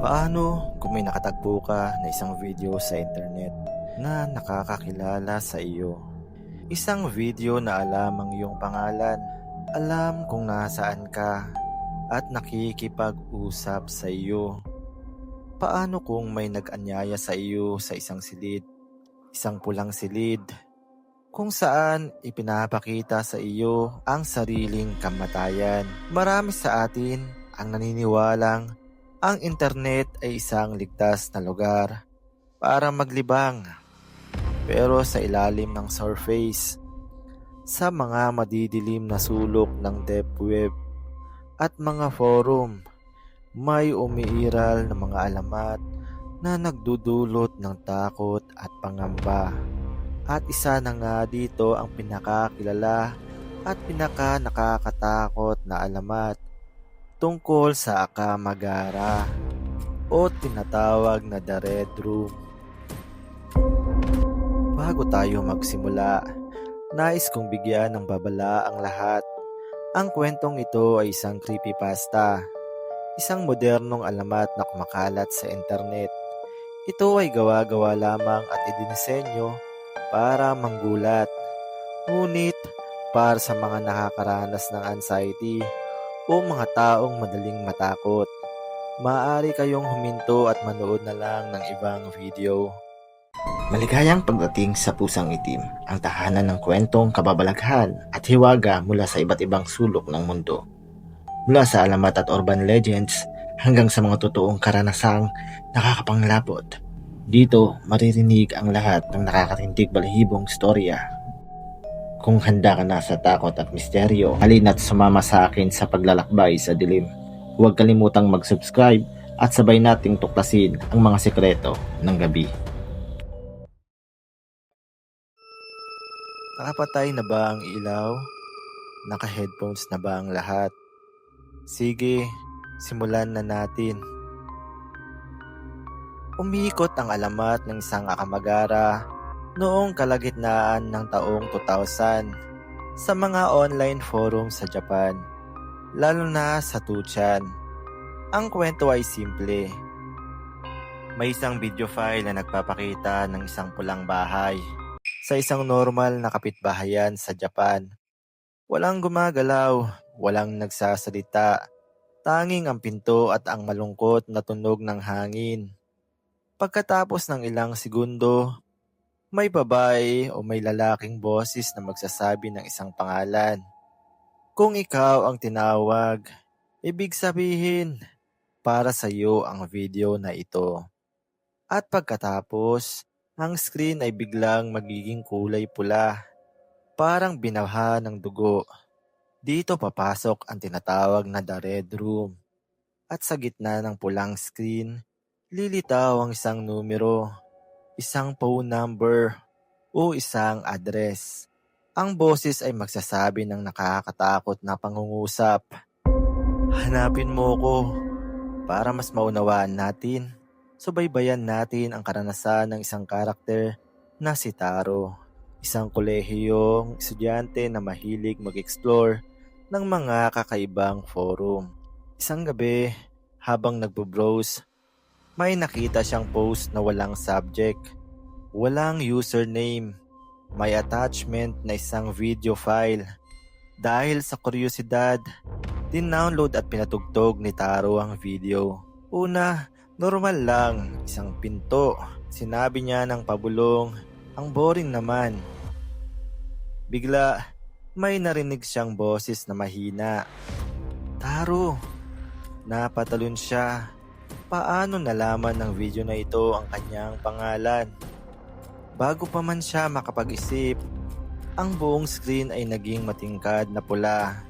Paano kung may nakatagpo ka na isang video sa internet na nakakakilala sa iyo? Isang video na alam ang iyong pangalan, alam kung nasaan ka, at nakikipag-usap sa iyo. Paano kung may nag-anyaya sa iyo sa isang silid, isang pulang silid, kung saan ipinapakita sa iyo ang sariling kamatayan? Marami sa atin ang naniniwalang ang internet ay isang ligtas na lugar para maglibang. Pero sa ilalim ng surface, sa mga madidilim na sulok ng deep web at mga forum, may umiiral na mga alamat na nagdudulot ng takot at pangamba. At isa na nga dito ang pinakakilala at pinaka-nakakatakot na alamat tungkol sa Akamagara o tinatawag na The Red Room. Bago tayo magsimula, nais kong bigyan ng babala ang lahat. Ang kwentong ito ay isang creepypasta, isang modernong alamat na kumakalat sa internet. Ito ay gawa-gawa lamang at idinisenyo para manggulat, ngunit para sa mga nakakaranas ng anxiety o mga taong madaling matakot. Maaari kayong huminto at manood na lang ng ibang video. Maligayang pagdating sa Pusang Itim, ang tahanan ng kwentong kababalaghan at hiwaga mula sa iba't ibang sulok ng mundo. Mula sa alamat at urban legends hanggang sa mga totoong karanasang nakakapanglapot. Dito maririnig ang lahat ng nakakatindig balahibong storya. Kung handa ka na sa takot at misteryo, halina't sumama sa akin sa paglalakbay sa dilim. Huwag kalimutang mag-subscribe at sabay nating tuklasin ang mga sekreto ng gabi. Nakapatay na ba ang ilaw? Naka-headphones na ba ang lahat? Sige, simulan na natin. Umiikot ang alamat ng isang Akamagara noong kalagitnaan ng taong 2000 sa mga online forum sa Japan, lalo na sa 2chan. Ang kwento ay simple. May isang video file na nagpapakita ng isang pulang bahay sa isang normal na kapitbahayan sa Japan. Walang gumagalaw, walang nagsasalita, tanging ang pinto at ang malungkot na tunog ng hangin. Pagkatapos ng ilang segundo, may babae o may lalaking boses na magsasabi ng isang pangalan. Kung ikaw ang tinawag, ibig sabihin, para sa iyo ang video na ito. At pagkatapos, ang screen ay biglang magiging kulay pula, parang binabha ng dugo. Dito papasok ang tinatawag na The Red Room. At sa gitna ng pulang screen, lilitaw ang isang numero, isang phone number, o isang address. Ang boses ay magsasabi ng nakakatakot na pangungusap. Hanapin mo ko para mas maunawaan natin. Subaybayan natin ang karanasan ng isang karakter na si Taro. Isang kolehiyong estudyante na mahilig mag-explore ng mga kakaibang forum. Isang gabi, habang nagbo-browse, may nakita siyang post na walang subject, walang username, may attachment na isang video file. Dahil sa kuryosidad, din-download at pinatugtog ni Taro ang video. Una, normal lang, isang pinto. Sinabi niya ng pabulong, ang boring naman. Bigla, may narinig siyang boses na mahina. Taro! Napatalon siya. Paano nalaman ng video na ito ang kanyang pangalan? Bago pa man siya makapag-isip, ang buong screen ay naging matingkad na pula.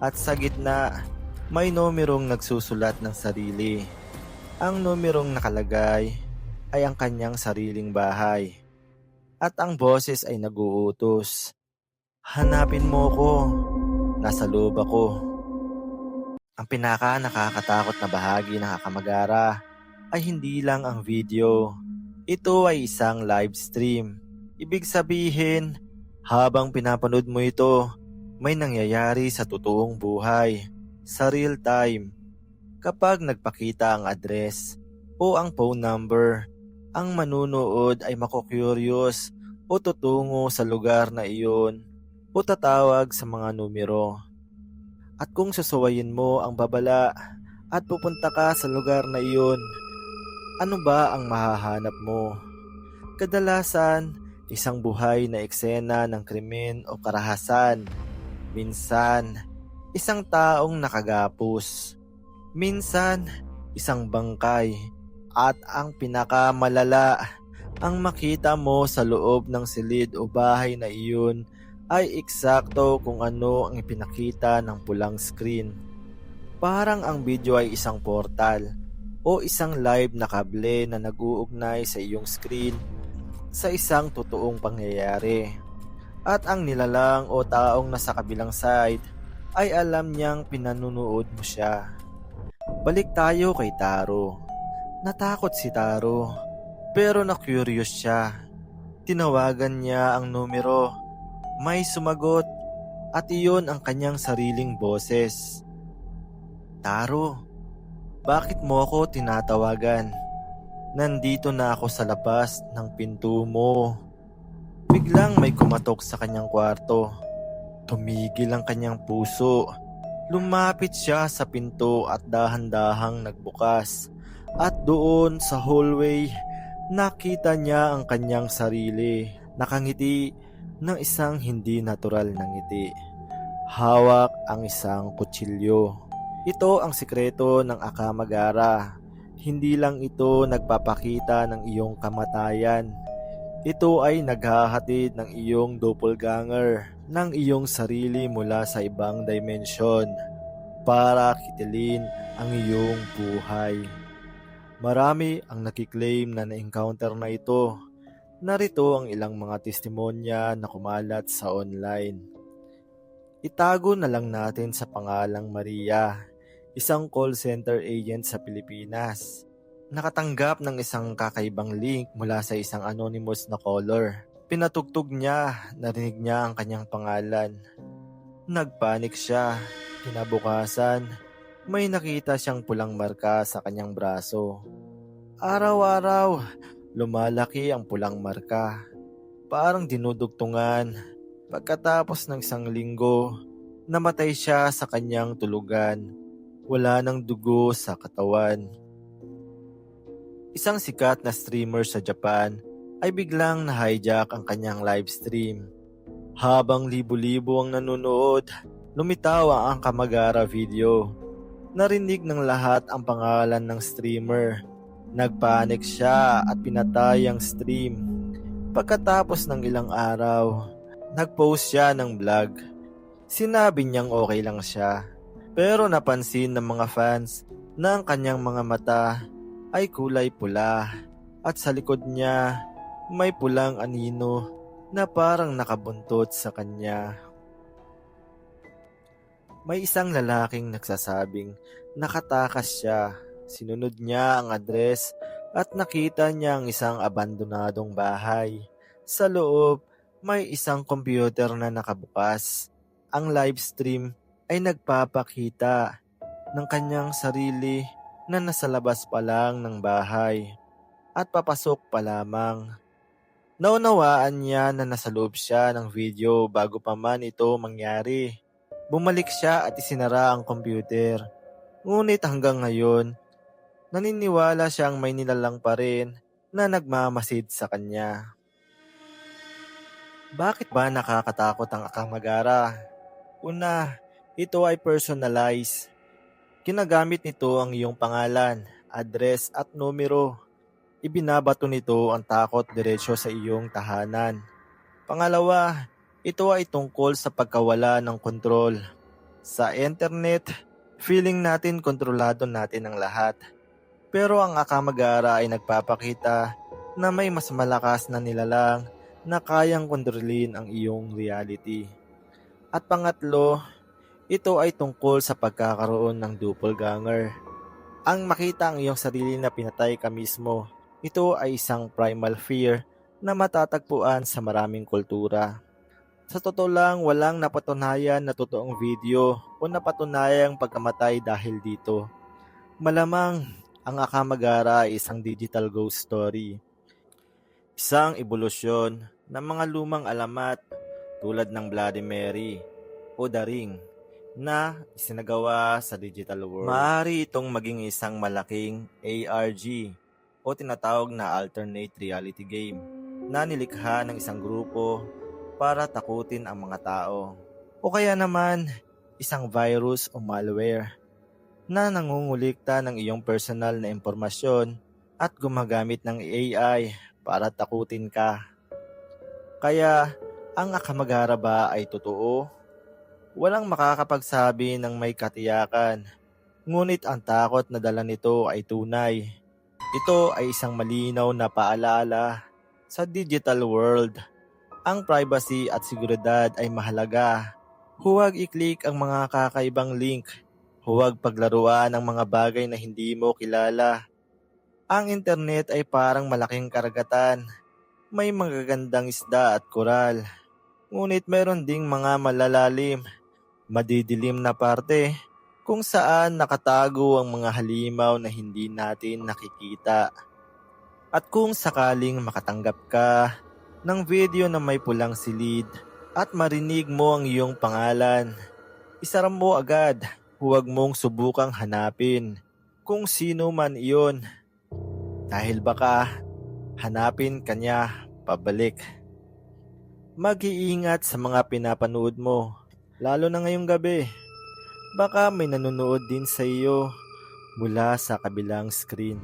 At sa gitna, may numerong nagsusulat ng sarili. Ang numerong nakalagay ay ang kanyang sariling bahay. At ang boses ay nag-uutos. Hanapin mo ko. Nasa loob ako. Ang pinaka-nakakatakot na bahagi ng Akamagara ay hindi lang ang video. Ito ay isang live stream. Ibig sabihin, habang pinapanood mo ito, may nangyayari sa totoong buhay, sa real time. Kapag nagpakita ang address, o ang phone number. Ang manunood ay makukuryos o tutungo sa lugar na iyon o tatawag sa mga numero. At kung susuwayin mo ang babala at pupunta ka sa lugar na iyon, ano ba ang mahahanap mo? Kadalasan, isang buhay na eksena ng krimen o karahasan. Minsan, isang taong nakagapos. Minsan, isang bangkay. At ang pinakamalala, ang makita mo sa loob ng silid o bahay na iyon ay eksakto kung ano ang ipinakita ng pulang screen. Parang ang video ay isang portal o isang live na kable na nag-uugnay sa iyong screen sa isang totoong pangyayari. At ang nilalang o taong nasa kabilang side ay alam niyang pinanunood mo siya. Balik tayo kay Taro. Natakot si Taro, pero na-curious siya. Tinawagan niya ang numero. May sumagot at iyon ang kanyang sariling boses. Taro, bakit mo ako tinatawagan? Nandito na ako sa labas ng pinto mo. Biglang may kumatok sa kanyang kwarto. Tumigil ang kanyang puso. Lumapit siya sa pinto at dahan-dahang nagbukas. At doon sa hallway, nakita niya ang kanyang sarili. Nakangiti ng isang hindi natural na ngiti. Hawak ang isang kutsilyo. Ito ang sikreto ng Akamagara. Hindi lang ito nagpapakita ng iyong kamatayan. Ito ay naghahatid ng iyong doppelganger, ng iyong sarili mula sa ibang dimensyon para kitilin ang iyong buhay. Marami ang nakiklaim na na-encounter na ito. Narito ang ilang mga testimonya na kumalat sa online. Itago na lang natin sa pangalang Maria, isang call center agent sa Pilipinas. Nakatanggap ng isang kakaibang link mula sa isang anonymous na caller. Pinatugtog niya, narinig niya ang kanyang pangalan. Nagpanik siya. Kinabukasan, may nakita siyang pulang marka sa kanyang braso. Araw-araw, lumalaki ang pulang marka. Parang dinudugtungan. Pagkatapos ng isang linggo, namatay siya sa kanyang tulugan. Wala nang dugo sa katawan. Isang sikat na streamer sa Japan ay biglang na-hijack ang kanyang live stream. Habang libo-libo ang nanonood, lumitaw ang Akamagara video. Narinig ng lahat ang pangalan ng streamer. Nagpanik siya at pinatay ang stream. Pagkatapos ng ilang araw, nagpost siya ng vlog. Sinabi niyang okay lang siya. Pero napansin ng mga fans na ang kanyang mga mata ay kulay pula at sa likod niya may pulang anino na parang nakabuntot sa kanya. May isang lalaking nagsasabing nakatakas siya. Sinunod niya ang address at nakita niya ang isang abandonadong bahay. Sa loob, may isang computer na nakabukas. Ang live stream ay nagpapakita ng kanyang sarili na nasa labas pa lang ng bahay at papasok pa lamang. Naunawaan niya na nasa loob siya ng video bago pa man ito mangyari. Bumalik siya at isinara ang computer. Ngunit hanggang ngayon, naniniwala siyang may nilalang pa rin na nagmamasid sa kanya. Bakit ba nakakatakot ang Akamagara? Una, ito ay personalized. Ginagamit nito ang iyong pangalan, address at numero. Ibinabato nito ang takot diretsyo sa iyong tahanan. Pangalawa, ito ay tungkol sa pagkawala ng kontrol. Sa internet, feeling natin kontrolado natin ang lahat. Pero ang Akamagara ay nagpapakita na may mas malakas na nilalang na kayang kontrolin ang iyong reality. At pangatlo, ito ay tungkol sa pagkakaroon ng doppelganger. Ang makita ang iyong sarili na pinatay ka mismo, ito ay isang primal fear na matatagpuan sa maraming kultura. Sa totoo lang, walang napatunayan na totoong video o napatunayang pagkamatay dahil dito. Malamang Ang Akamagara ay isang digital ghost story. Isang ebolusyon ng mga lumang alamat tulad ng Bloody Mary o The Ring na isinagawa sa digital world. Maaari itong maging isang malaking ARG o tinatawag na alternate reality game na nilikha ng isang grupo para takutin ang mga tao. O kaya naman isang virus o malware na nangungulikta ng iyong personal na impormasyon at gumagamit ng AI para takutin ka. Kaya ang Akamagara ba ay totoo? Walang makakapagsabi ng may katiyakan, ngunit ang takot na dala nito ay tunay. Ito ay isang malinaw na paalala. Sa digital world, ang privacy at seguridad ay mahalaga. Huwag i-click ang mga kakaibang link. Huwag paglaruan ang mga bagay na hindi mo kilala. Ang internet ay parang malaking karagatan. May magagandang isda at koral. Ngunit meron ding mga malalalim, madidilim na parte kung saan nakatago ang mga halimaw na hindi natin nakikita. At kung sakaling makatanggap ka ng video na may pulang silid at marinig mo ang iyong pangalan, isara mo agad. Huwag mong subukang hanapin kung sino man iyon. Dahil baka hanapin ka niya pabalik. Mag-iingat sa mga pinapanood mo, lalo na ngayong gabi. Baka may nanonood din sa iyo mula sa kabilang screen.